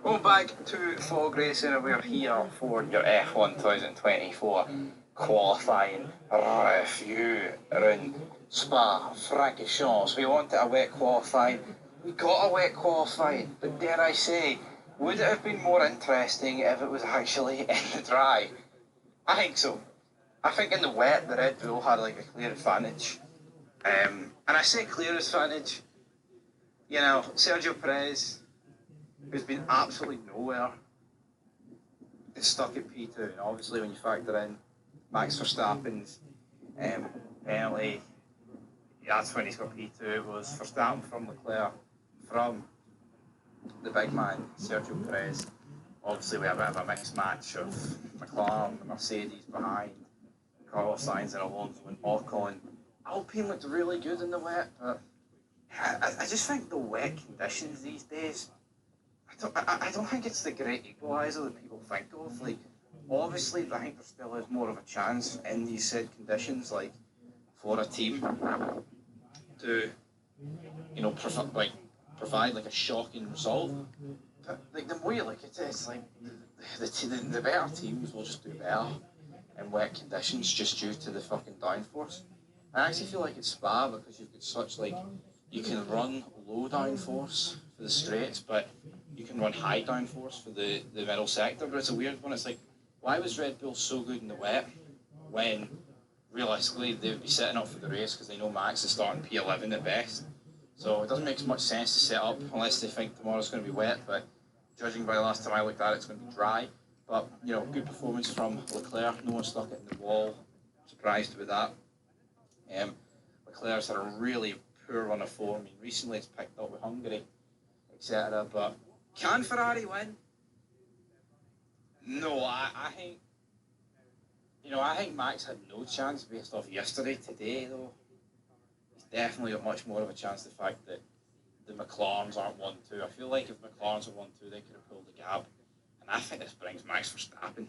Going back to fog racing, and we're here for your F1 2024 qualifying review around Spa-Francorchamps. We wanted a wet qualifying. We got a wet qualifying, but dare I say, would it have been more interesting if it was actually in the dry? I think so. I think in the wet, the Red Bull had like a clear advantage. And I say clear advantage, you know, Sergio Perez, who's been absolutely nowhere, is stuck at P2. And obviously when you factor in Max Verstappen's penalty, that's when he's got P2. It was Verstappen from Leclerc, from the big man, Sergio Perez. Obviously we have a bit of a mixed match of McLaren, the Mercedes behind, Carlos Sainz and Alonso and Ocon. Alpine looked really good in the wet, but I just think the wet conditions these days, I don't think it's the great equaliser that people think of. Like, obviously, I think there still is more of a chance in these said conditions, like for a team to, you know, provide like a shocking result. But like the more you look at it, it's like the better teams will just do better in wet conditions just due to the fucking downforce. I actually feel like it's Spa because you've got such like, you can run low downforce for the straights, but you can run high downforce for the middle sector. But it's a weird one. It's like, why was Red Bull so good in the wet when realistically they would be setting up for the race because they know Max is starting P11 at best. So it doesn't make much sense to set up unless they think tomorrow's going to be wet. But judging by the last time I looked at it, it's going to be dry. But, you know, good performance from Leclerc. No one stuck it in the wall. Surprised with that. Leclerc's had a really poor run of form. I mean, recently it's picked up with Hungary, etc. But can Ferrari win? No, I think, you know, I think Max had no chance based off yesterday. Today, though, he's definitely got much more of a chance. The fact that the McLarens aren't 1-2. I feel like if McLarens are 1-2, they could have pulled the gap. And I think this brings Max Verstappen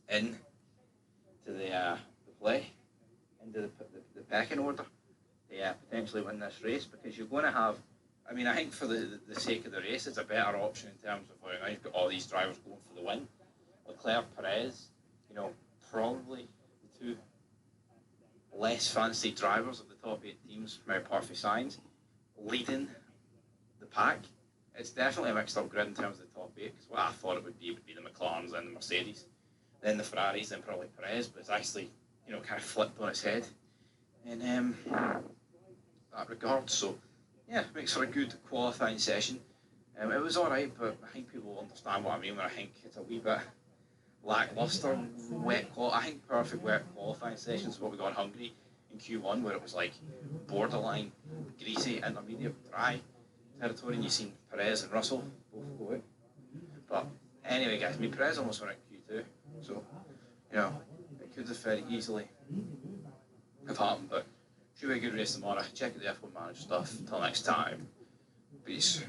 in to the play, into the pecking order, to potentially win this race, because you're going to have, I mean, I think for the sake of the race, it's a better option in terms of, well, now you've got all these drivers going for the win. Leclerc, Perez, you know, probably the two less fancy drivers of the top 8 teams, apart from Sainz, leading the pack. It's definitely a mixed up grid in terms of the top 8, because what I thought it would be the McLarens and the Mercedes, then the Ferraris, then probably Perez, but it's actually, you know, kind of flipped on its head in that regard. So yeah, makes for a good qualifying session. It was alright, but I think people will understand what I mean when I think it's a wee bit lacklustre wet I think perfect wet qualifying sessions is what we got in Hungary in Q1, where it was like borderline greasy, intermediate, dry territory, and you've seen Perez and Russell both go out. But anyway, guys, I mean, Perez almost went out Q2, so, you know, it could have very easily have happened, but should be a good race tomorrow. Check out the F1 Manager stuff. Until next time, peace.